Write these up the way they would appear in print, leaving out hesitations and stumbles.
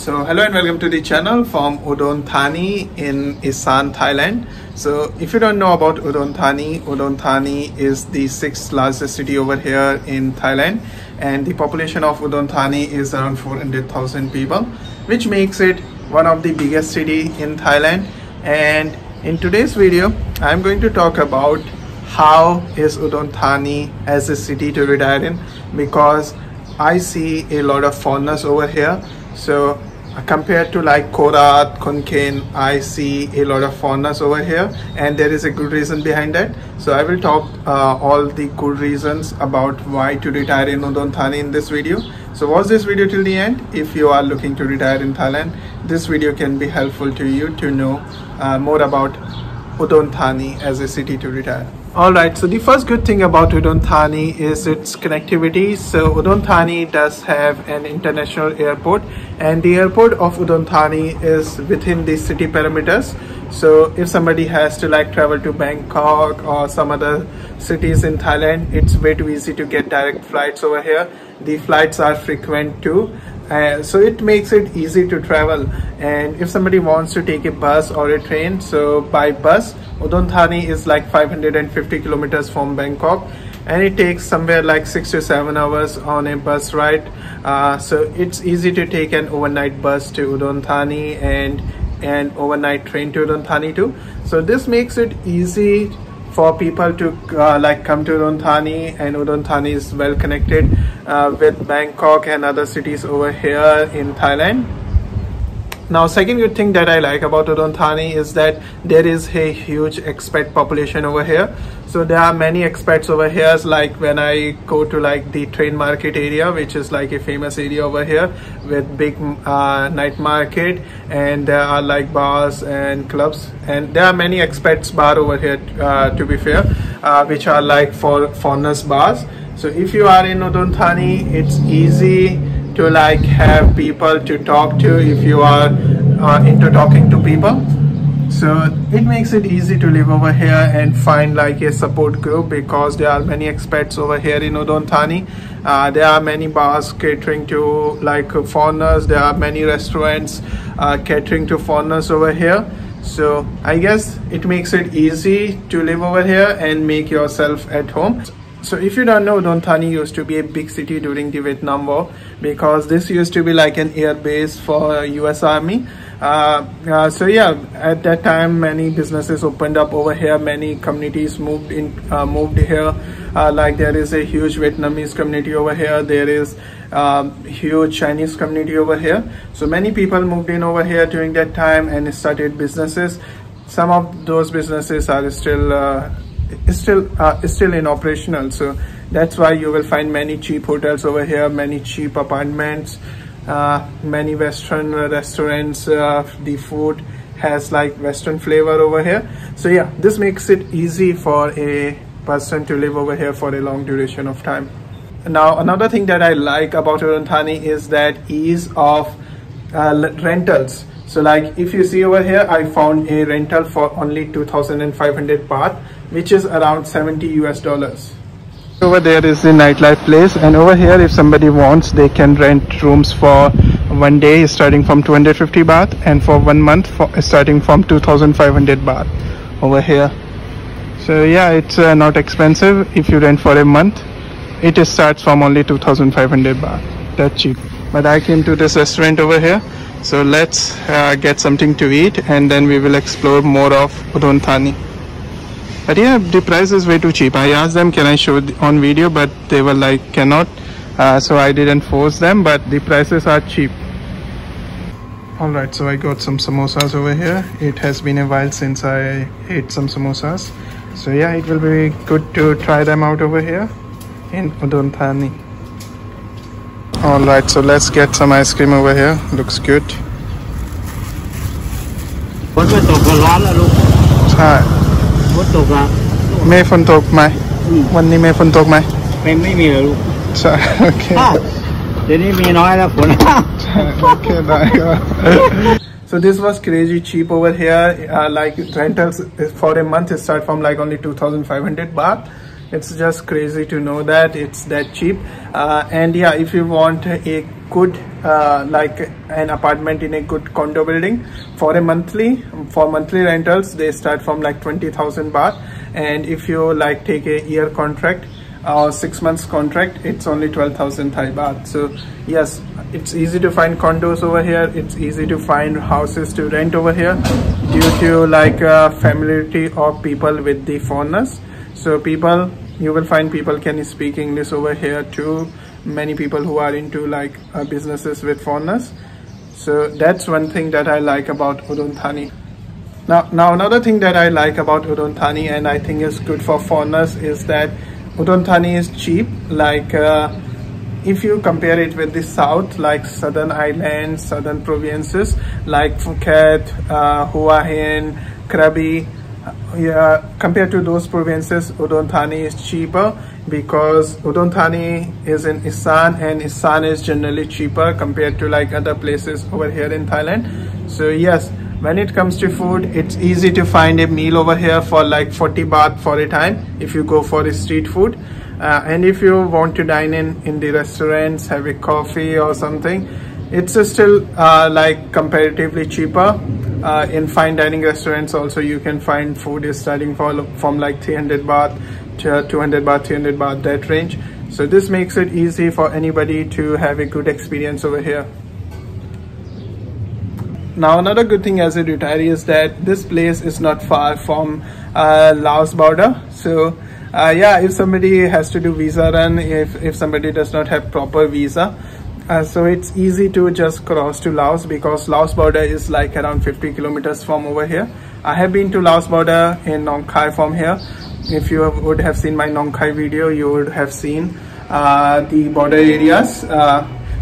So hello and welcome to the channel from Udon Thani in Isan, Thailand. So if you don't know about Udon Thani is the 6th largest city over here in Thailand, and the population of Udon Thani is around 400,000 people, which makes it one of the biggest city in Thailand. And in today's video I'm going to talk about how is Udon Thani as a city to retire in, because I see a lot of foreigners over here. So compared to like Korat, Khon Kaen, I see a lot of foreigners over here, and there is a good reason behind that. So I will talk all the good reasons about why to retire in Udon Thani in this video. So watch this video till the end. If you are looking to retire in Thailand, this video can be helpful to you to know more about Udon Thani as a city to retire. Alright, so the first good thing about Udon Thani is its connectivity. So Udon Thani does have an international airport, and the airport of Udon Thani is within the city perimeters. So if somebody has to like travel to Bangkok or some other cities in Thailand, it's way too easy to get direct flights over here. The flights are frequent too. So it makes it easy to travel. And if somebody wants to take a bus or a train, so by bus Udon Thani is like 550 kilometers from Bangkok, and it takes somewhere like 6 to 7 hours on a bus ride. So it's easy to take an overnight bus to Udon Thani and an overnight train to Udon Thani too. So this makes it easy for people to like come to Udon Thani, and Udon Thani is well connected with Bangkok and other cities over here in Thailand. Now, second good thing that I like about Udon Thani is that there is a huge expat population over here. So there are many expats over here. Like when I go to like the train market area, which is like a famous area over here with big night market, and there are like bars and clubs, and there are many expats bar over here to be fair, which are like for foreigners bars. So if you are in Udon Thani, it's easy to like have people to talk to if you are into talking to people. So it makes it easy to live over here and find like a support group, because there are many expats over here in Udon Thani. There are many bars catering to like foreigners. There are many restaurants catering to foreigners over here. So I guess it makes it easy to live over here and make yourself at home. So if you don't know, Udon Thani used to be a big city during the Vietnam War, because this used to be like an air base for US Army. So yeah, at that time many businesses opened up over here, many communities moved here. Like there is a huge Vietnamese community over here, there is huge Chinese community over here. So many people moved in over here during that time and started businesses. Some of those businesses are still in operational. So that's why you will find many cheap hotels over here, many cheap apartments, many Western restaurants. The food has like Western flavor over here. So yeah, this makes it easy for a person to live over here for a long duration of time. Now another thing that I like about Udon Thani is that ease of rentals. So like if you see over here, I found a rental for only 2,500 baht, which is around $70 US. Over there is the nightlife place, and over here if somebody wants, they can rent rooms for 1 day starting from 250 baht, and for 1 month starting from 2,500 baht over here. So yeah, it's not expensive. If you rent for a month, it starts from only 2,500 baht. That's cheap. But I came to this restaurant over here, so let's get something to eat, and then we will explore more of Udon Thani. But yeah, the price is way too cheap. I asked them, can I show on video, but they were like, cannot. So I didn't force them, but the prices are cheap. Alright, so I got some samosas over here. It has been a while since I ate some samosas. So yeah, it will be good to try them out over here in Udon Thani. Alright, so let's get some ice cream over here. Looks good. May phun tok mai. One ni may phun tok mai. May me look. Okay. Okay, bye. So this was crazy cheap over here. Like rentals for a month start from like only 2,500 baht. It's just crazy to know that it's that cheap. And yeah, if you want a good like an apartment in a good condo building, for monthly rentals, they start from like 20,000 baht, and if you like take a year contract or 6 months contract, it's only 12,000 Thai baht. So yes, it's easy to find condos over here, it's easy to find houses to rent over here due to like familiarity of people with the foreigners. So you will find people can speak English over here too, many people who are into like businesses with foreigners. So that's one thing that I like about Udon Thani. Now another thing that I like about Udon Thani, and I think is good for foreigners, is that Udon Thani is cheap. Like if you compare it with the south, like southern islands, southern provinces like Phuket, Hua Hin, Krabi, compared to those provinces, Udon Thani is cheaper, because Udon Thani is in Isan, and Isan is generally cheaper compared to like other places over here in Thailand. So yes, when it comes to food, it's easy to find a meal over here for like 40 baht for a time if you go for the street food. And if you want to dine in the restaurants, have a coffee or something, it's still like comparatively cheaper. In fine dining restaurants also, you can find food is starting from like 300 baht to 200 baht, 300 baht, that range. So this makes it easy for anybody to have a good experience over here. Now another good thing as a retiree is that this place is not far from Laos border. So yeah, if somebody has to do visa run, if somebody does not have proper visa, so it's easy to just cross to Laos, because Laos border is like around 50 kilometers from over here. I have been to Laos border in Nong Khai from here. If you would have seen my Nong Khai video, you would have seen the border areas.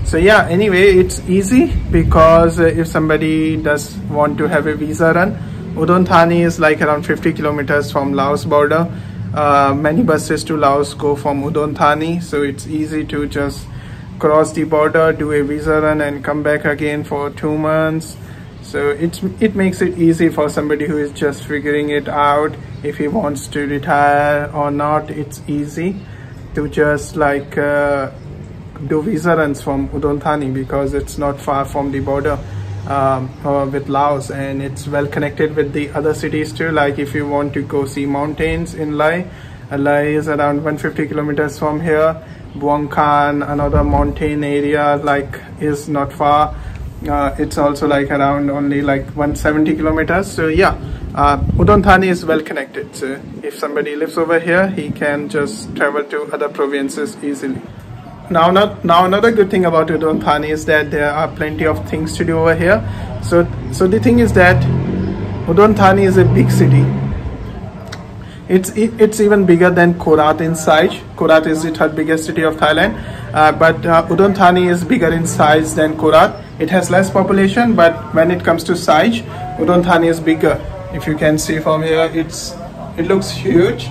So yeah, anyway, it's easy, because if somebody does want to have a visa run, Udon Thani is like around 50 kilometers from Laos border. Many buses to Laos go from Udon Thani, so it's easy to just cross the border, do a visa run, and come back again for 2 months. So it makes it easy for somebody who is just figuring it out if he wants to retire or not. It's easy to just like do visa runs from Udon Thani, because it's not far from the border with Laos, and it's well connected with the other cities too. Like if you want to go see mountains in Lai is around 150 kilometers from here. Buang Khan, another mountain area, like is not far. It's also like around only like 170 kilometers. So yeah, Udon Thani is well connected. So if somebody lives over here, he can just travel to other provinces easily. Now another good thing about Udon Thani is that there are plenty of things to do over here. So the thing is that Udon Thani is a big city. It's even bigger than Korat in size. Korat is the third biggest city of Thailand, but Udon Thani is bigger in size than Korat. It has less population, but when it comes to size, Udon Thani is bigger. If you can see from here, it looks huge.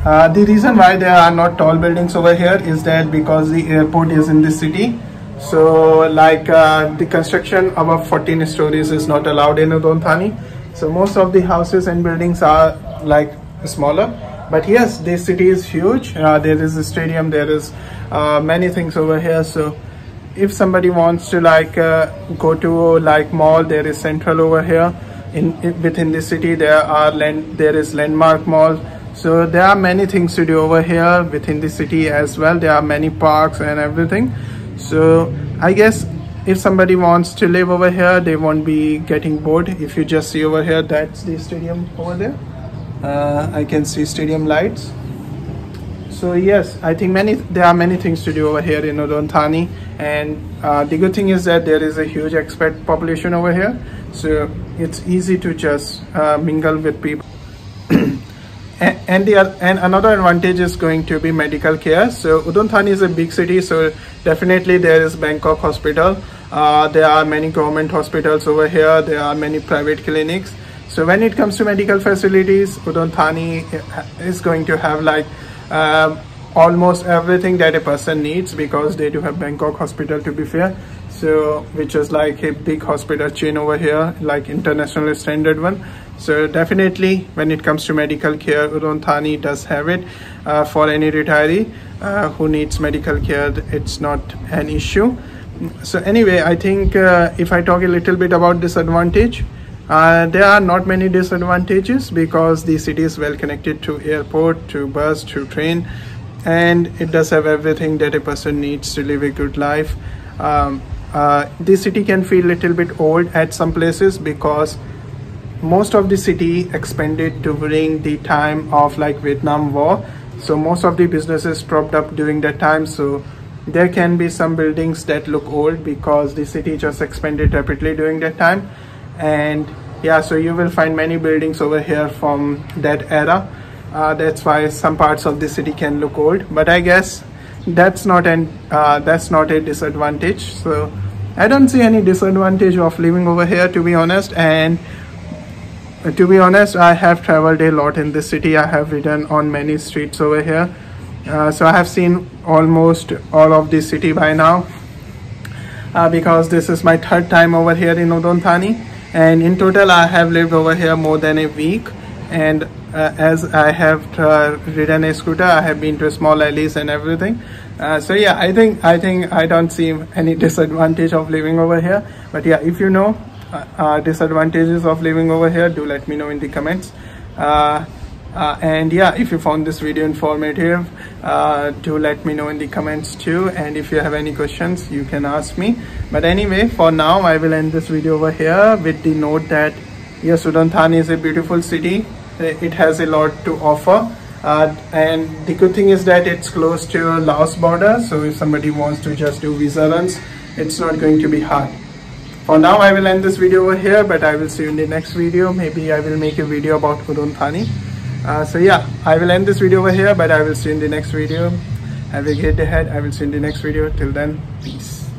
The reason why there are not tall buildings over here is that because the airport is in the city. So like the construction above 14 stories is not allowed in Udon Thani. So most of the houses and buildings are like smaller. But yes, this city is huge. There is a stadium, there is many things over here. So if somebody wants to like go to like mall, there is Central over here. Within the city there is Landmark Mall. So there are many things to do over here within the city as well. There are many parks and everything. So I guess if somebody wants to live over here, they won't be getting bored. If you just see over here, that's the stadium over there. I can see stadium lights. So yes, I think there are many things to do over here in Udon Thani, and the good thing is that there is a huge expat population over here. So it's easy to just mingle with people. And another advantage is going to be medical care. So Udon Thani is a big city, so definitely there is Bangkok hospital. There are many government hospitals over here. There are many private clinics. So when it comes to medical facilities, Udon Thani is going to have like almost everything that a person needs, because they do have Bangkok hospital, to be fair. so which is like a big hospital chain over here, like international standard one. So definitely when it comes to medical care, Udon Thani does have it for any retiree who needs medical care. It's not an issue. So anyway, I think if I talk a little bit about disadvantage, there are not many disadvantages because the city is well connected to airport, to bus, to train, and it does have everything that a person needs to live a good life. The city can feel a little bit old at some places because most of the city expanded during the time of like Vietnam War. So most of the businesses propped up during that time. So there can be some buildings that look old because the city just expanded rapidly during that time. And yeah, so you will find many buildings over here from that era. That's why some parts of the city can look old, but I guess that's not a disadvantage. So I don't see any disadvantage of living over here, to be honest. And to be honest, I have traveled a lot in this city. I have ridden on many streets over here, so I have seen almost all of this city by now, because this is my third time over here in Udon Thani, and in total I have lived over here more than a week. And as I have ridden a scooter, I have been to small alleys and everything. So yeah, I think I don't see any disadvantage of living over here. But yeah, if you know disadvantages of living over here, do let me know in the comments. And yeah, if you found this video informative, do let me know in the comments too. And if you have any questions, you can ask me. But anyway, for now I will end this video over here with the note that yes, Udon Thani is a beautiful city. It has a lot to offer, and the good thing is that it's close to Laos border. So if somebody wants to just do visa runs, it's not going to be hard. For now I will end this video over here, but I will see you in the next video. Maybe I will make a video about Udon Thani. So yeah, I will end this video over here, but I will see you in the next video. Have a great day ahead. I will see you in the next video. Till then, peace.